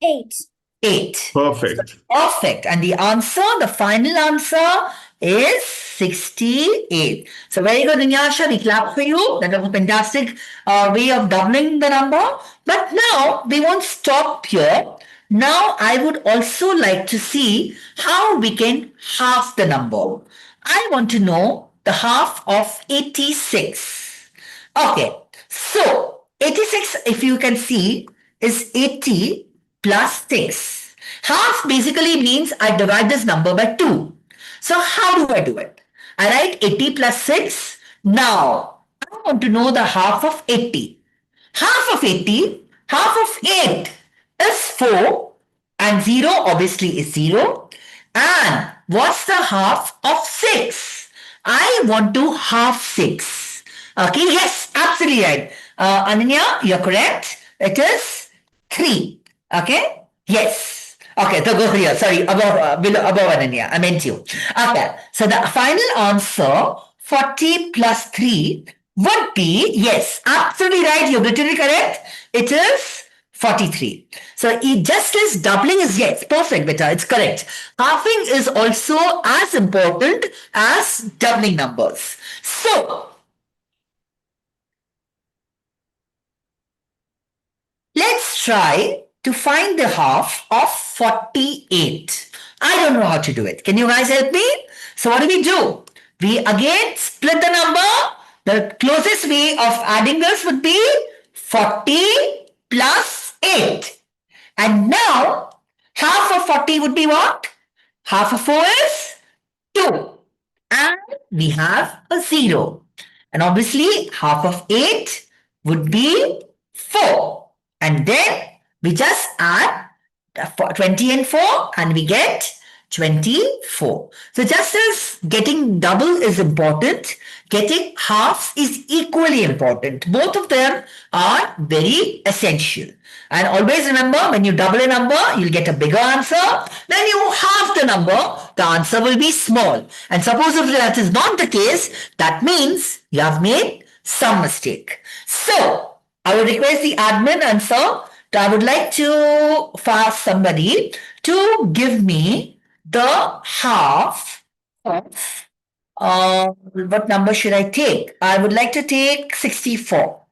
8. 8. Perfect. Perfect. And the answer, the final answer is 68. So very good, Ninyasha. We clap for you. That was a fantastic way of doubling the number. But now we won't stop here. Now I would also like to see how we can half the number. I want to know the half of 86. Okay, so 86, if you can see, is 80 plus 6. Half basically means I divide this number by 2. So how do I do it? I write 80 plus 6. Now, I want to know the half of 80. Half of 80, half of 8 is 4, and 0 obviously is 0. And what's the half of 6? I want to half 6. Okay, yes, absolutely right. Ananya, you're correct. It is 3. Okay, yes. Okay, so go here. Sorry, above Ananya. I meant you. Okay, so the final answer 40 plus 3 would be, yes, absolutely right. You're literally correct. It is 43. So it just as doubling is, yes, perfect, beta. It's correct. Halving is also as important as doubling numbers. So let's try to find the half of 48. I don't know how to do it. Can you guys help me? So what do? We again split the number. The closest way of adding this would be 40 plus 8. And now half of 40 would be what? Half of 4 is 2. And we have a 0. And obviously half of 8 would be 4. And then we just add 20 and 4 and we get 24. So just as getting double is important, getting halves is equally important. Both of them are very essential. And always remember, when you double a number, you'll get a bigger answer. When you halve the number, the answer will be small. And suppose if that is not the case, that means you have made some mistake. So I would request the admin answer. I would like to ask somebody to give me the half of, what number should I take? I would like to take 64.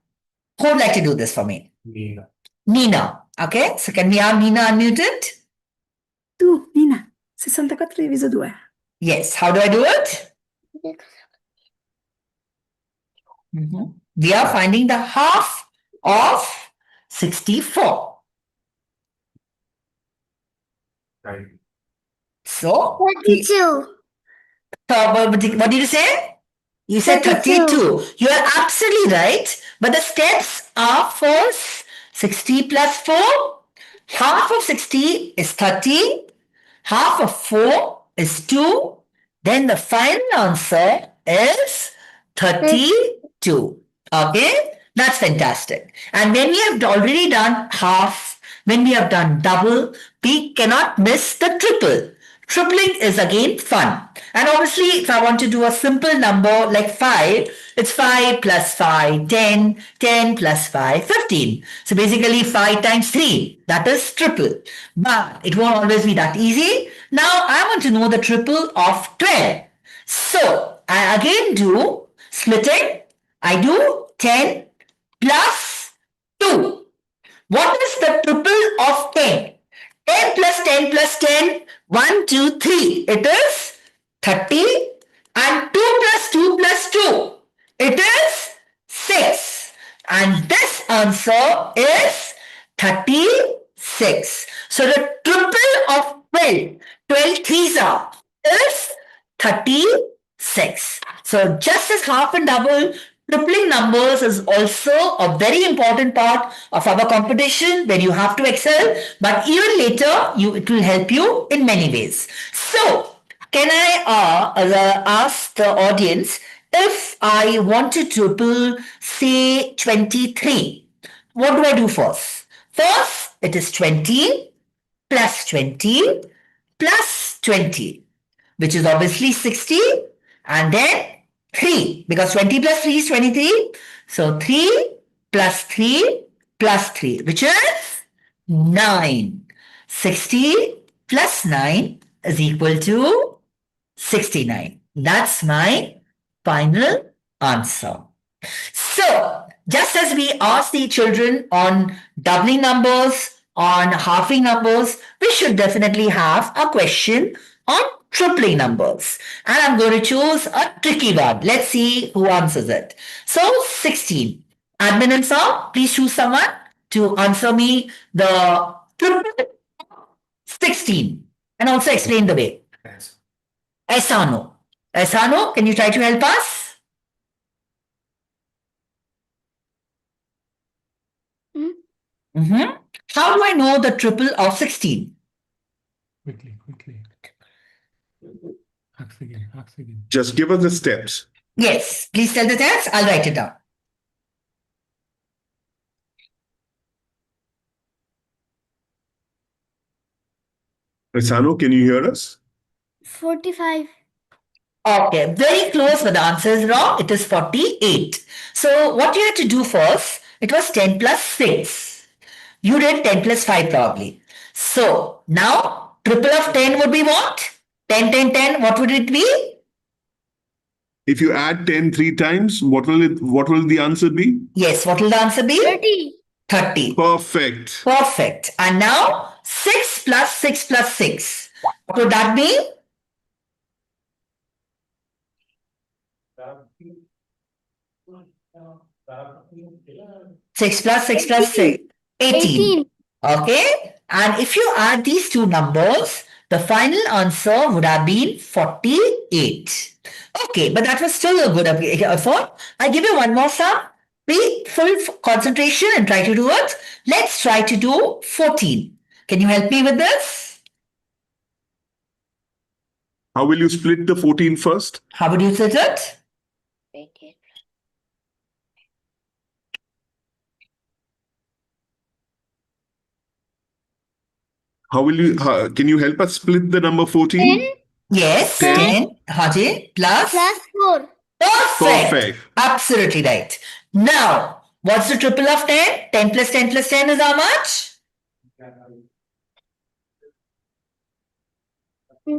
Who would like to do this for me? Nina. Nina. Okay, so can we have Nina unmuted? Tu, Nina, 64 diviso 2. Yes, how do I do it? We are finding the half of 64. Right. So, 32. what did you say? You said 32. You are absolutely right. But the steps are first 60 plus 4. Half of 60 is 30. Half of 4 is 2. Then the final answer is 32. Okay? That's fantastic. And when we have already done half, when we have done double, we cannot miss the triple. Tripling is again fun. And obviously, if I want to do a simple number like 5, it's 5 plus 5, 10, 10 plus 5, 15. So basically 5 times 3, that is triple. But it won't always be that easy. Now I want to know the triple of 12. So I again do splitting. I do 10 plus 2. What is the triple of 10? 10 plus 10 plus 10, 1, 2, 3. It is 30. And 2 plus 2 plus 2. It is 6. And this answer is 36. So the triple of 12, 12 threes are, is 36. So just as half and double, tripling numbers is also a very important part of our competition where you have to excel, but even later it will help you in many ways. So can I ask the audience, if I want to triple, say 23, what do I do first? First, it is 20 plus 20 plus 20, which is obviously 60, and then 3, because 20 plus 3 is 23. So 3 plus 3 plus 3, which is 9. 60 plus 9 is equal to 69. That's my final answer. So, just as we asked the children on doubling numbers, on halving numbers, we should definitely have a question on tripling numbers. And I'm going to choose a tricky one. Let's see who answers it. So 16. Admin and sir, please choose someone to answer me the triple 16 and also explain the way. Yes. Esano. Esano, can you try to help us? How do I know the triple of 16? Quickly. Ask again. Just give us the steps. Yes, please tell the text. I'll write it down. Risano, can you hear us? 45. Okay, very close, but the answer is wrong. It is 48. So what you had to do first, it was 10 plus 6. You did 10 plus 5 probably. So now triple of 10 would be what? 10, 10, 10. What would it be? If you add 10 three times, what will the answer be? Yes, what will the answer be? 30. 30. Perfect. Perfect. And now 6 plus 6 plus 6. What would that be? Six plus six plus six. 18. 18. Okay. And if you add these two numbers, the final answer would have been 48. Okay, but that was still a good effort. I give you one more sum. Be full concentration and try to do it. Let's try to do 14. Can you help me with this? How will you split the 14 first? How would you split it? Can you help us split the number 14? 10 Yes, 10. Haji, plus? plus 4. Perfect. Perfect. Absolutely right. Now, what's the triple of 10? 10 plus 10 plus 10 is how much?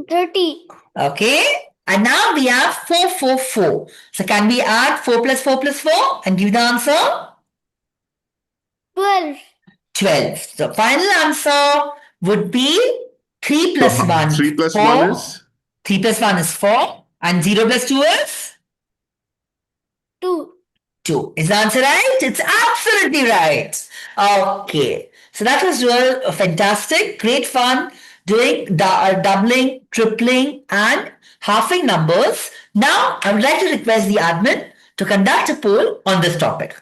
30. Okay. And now we have 4, 4, 4. So can we add 4 plus 4 plus 4 and give the answer? 12. 12. So final answer would be 3 plus 1. 3 plus 4. 1 is? 3 plus 1 is 4. And 0 plus 2 is? 2. 2. Is the answer right? It's absolutely right. Okay. So that was real fantastic. Great fun doing doubling, tripling, and halving numbers. Now, I would like to request the admin to conduct a poll on this topic.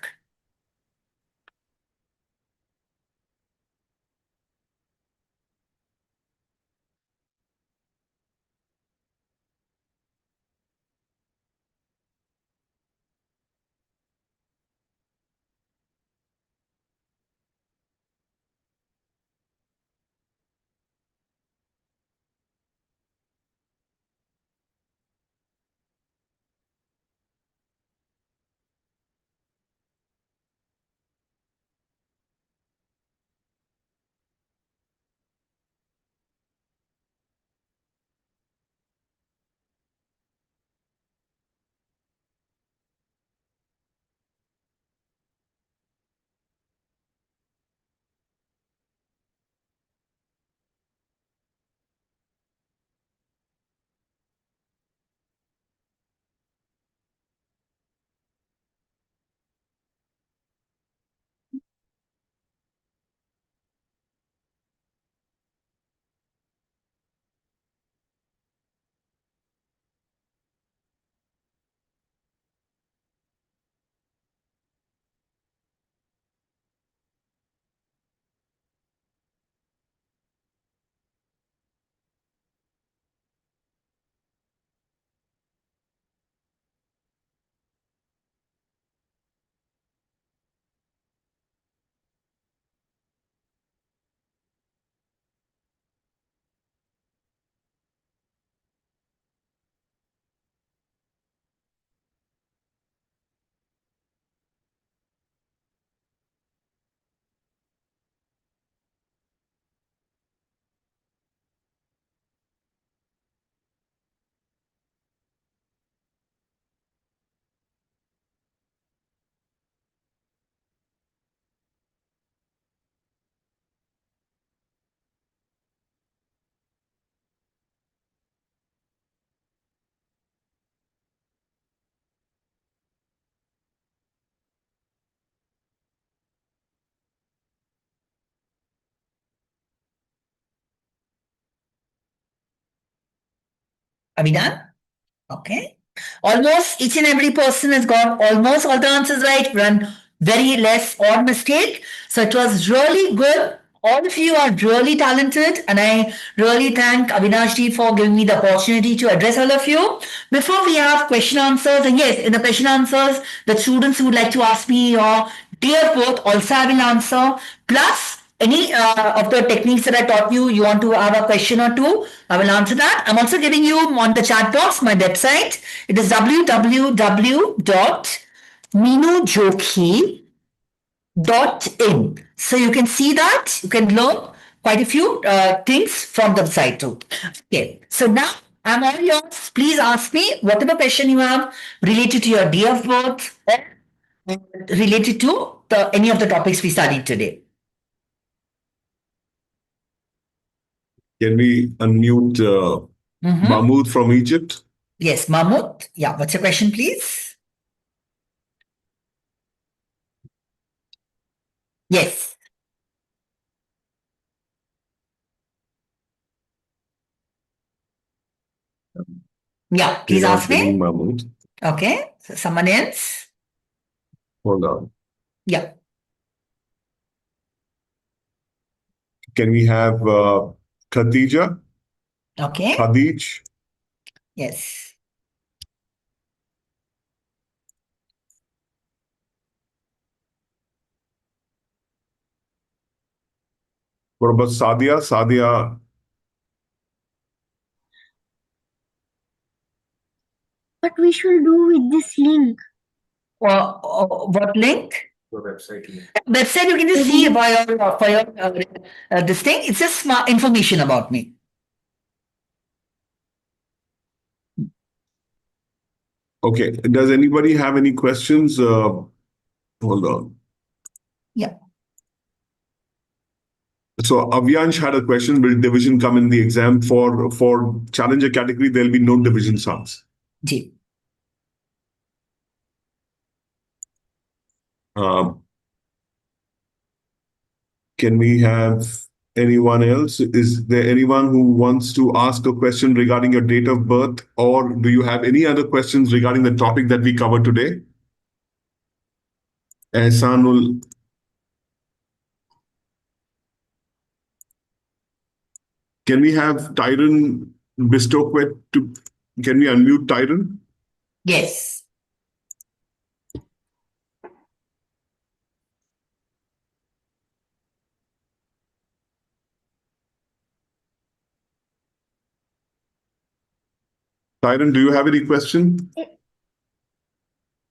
Are we done? Okay. Almost each and every person has got almost all the answers right. Run very less odd mistake. So it was really good. All of you are really talented, and I really thank Avinash for giving me the opportunity to address all of you. Before we have question answers, and yes, in the question answers, the students who would like to ask me your dear both also I will answer. Plus, any of the techniques that I taught you, you want to have a question or two, I will answer that. I'm also giving you on the chat box my website. It is www.minujokhi.in. So you can see that, you can learn quite a few things from the site too. Okay, so now I'm all yours. Please ask me whatever question you have related to your day of birth or related to any of the topics we studied today. Can we unmute Mahmood from Egypt? Yes, Mahmood. Yeah, what's your question, please? Yes. Yeah, please We're not ask getting me. Mahmood. Okay, so someone else? Hold on. Yeah. Can we have Khadija? Okay. Khadij? Yes. What about Sadia? Sadia, What we should do with this link? What link? The website link. Website you can just see for your this thing. It's just smart information about me. okay. Does anybody have any questions? Hold on. Yeah. So Avyansh had a question: will division come in the exam for challenger category? There'll be no division sums. Ji. Can we have anyone else? Is there anyone who wants to ask a question regarding your date of birth, or do you have any other questions regarding the topic that we covered today? Ehsanul. Can we have Tyron Bistokwet to? Can we unmute Tyron? Yes. Tyron, do you have any question?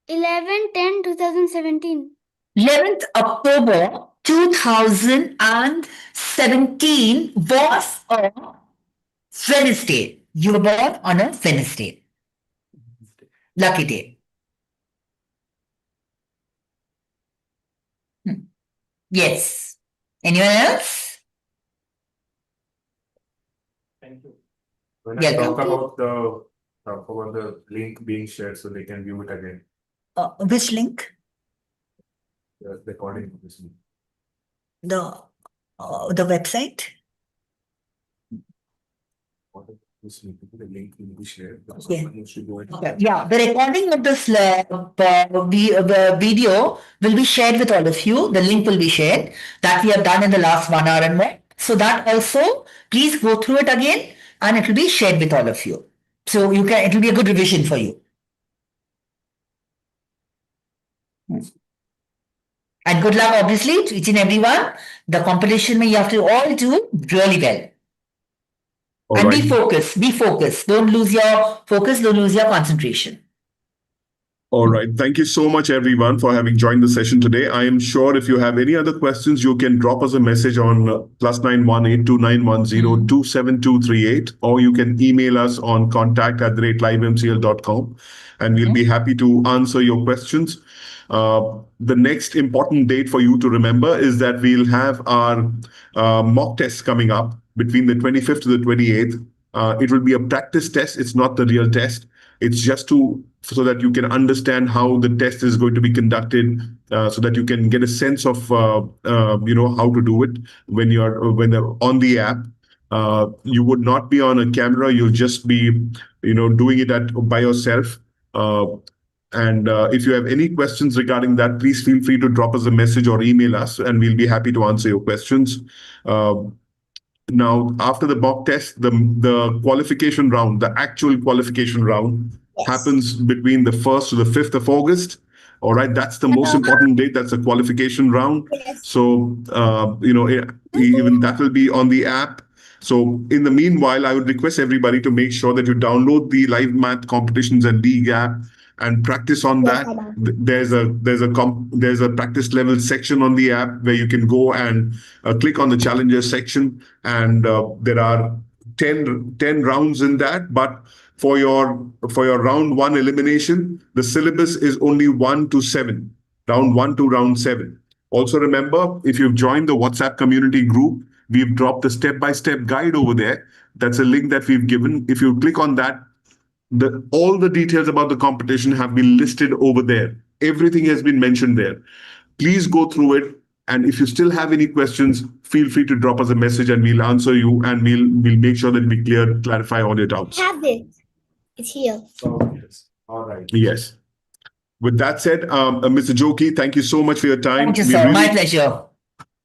11/10/2017. 11th October 2017 was a Wednesday. You were born on a Wednesday. Lucky day. Yes. Anyone else? Thank you. When Yeah, I go. talk about the link being shared so they can view it again, Which link? the recording of this link. The website? This link, the link will be shared. Yeah. Someone needs to go and Okay. Yeah, the recording of this video will be shared with all of you. The link will be shared that we have done in the last 1 hour and more. So that also, please go through it again and it will be shared with all of you. So it will be a good revision for you. And good luck, obviously, to each and everyone. The competition you have to all do really well. All and right. be focused. Be focused. Don't lose your focus. Don't lose your concentration. All right. Thank you so much, everyone, for having joined the session today. I am sure if you have any other questions, you can drop us a message on +918291027238, or you can email us on contact@livemcl.com, and we'll be happy to answer your questions. The next important date for you to remember is that we'll have our mock tests coming up between the 25th to the 28th. It will be a practice test. It's not the real test. It's just so that you can understand how the test is going to be conducted, so that you can get a sense of how to do it when they're on the app. You would not be on a camera. You'll just be, doing it by yourself. And if you have any questions regarding that, please feel free to drop us a message or email us, and we'll be happy to answer your questions. Now, after the mock test, the qualification round, the actual qualification round, happens between the 1st to the 5th of August. All right, that's the most important date. That's the qualification round. So, even that will be on the app. So, in the meanwhile, I would request everybody to make sure that you download the live math competitions and league app and practice on that. There's a practice level section on the app where you can go and click on the challenges section, and there are 10 rounds in that. But for your round 1 elimination, the syllabus is only 1 to 7, round 1 to round 7. Also remember, if you've joined the WhatsApp community group, we've dropped a step-by-step guide over there. That's a link that we've given. If you click on that, all the details about the competition have been listed over there. Everything has been mentioned there. Please go through it. And if you still have any questions, feel free to drop us a message and we'll answer you, and we'll make sure that we clarify all your doubts. Have it. It's here. Yes. All right. Yes. With that said, Mr. Joki, thank you so much for your time. Thank you, sir. My pleasure.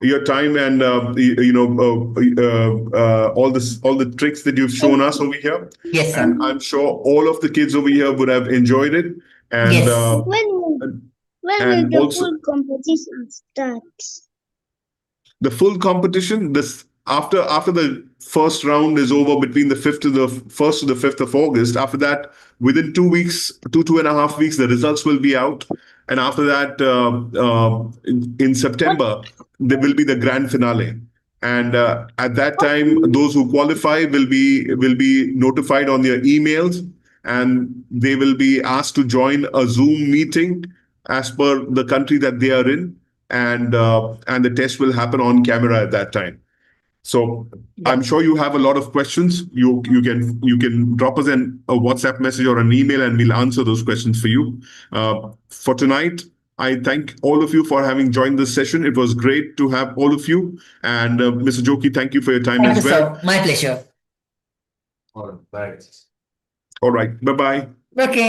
Your time and all the tricks that you've shown us over here. Yes, sir. And I'm sure all of the kids over here would have enjoyed it. And Yes. When will and the also- full competition start? the full competition, this after the first round is over, between the 1st to the 5th of August. After that, within 2 weeks, 2.5 weeks, the results will be out. And after that, in September, there will be the grand finale. And at that time, those who qualify will be notified on their emails, and they will be asked to join a Zoom meeting as per the country that they are in, and the test will happen on camera at that time. So I'm sure you have a lot of questions. You can drop us a WhatsApp message or an email, and we'll answer those questions for you. For tonight, I thank all of you for having joined this session. It was great to have all of you. And Mr. Joki, thank you for your time Thank as you, well. sir. My pleasure. All right. Bye. All right. Bye-bye. Okay.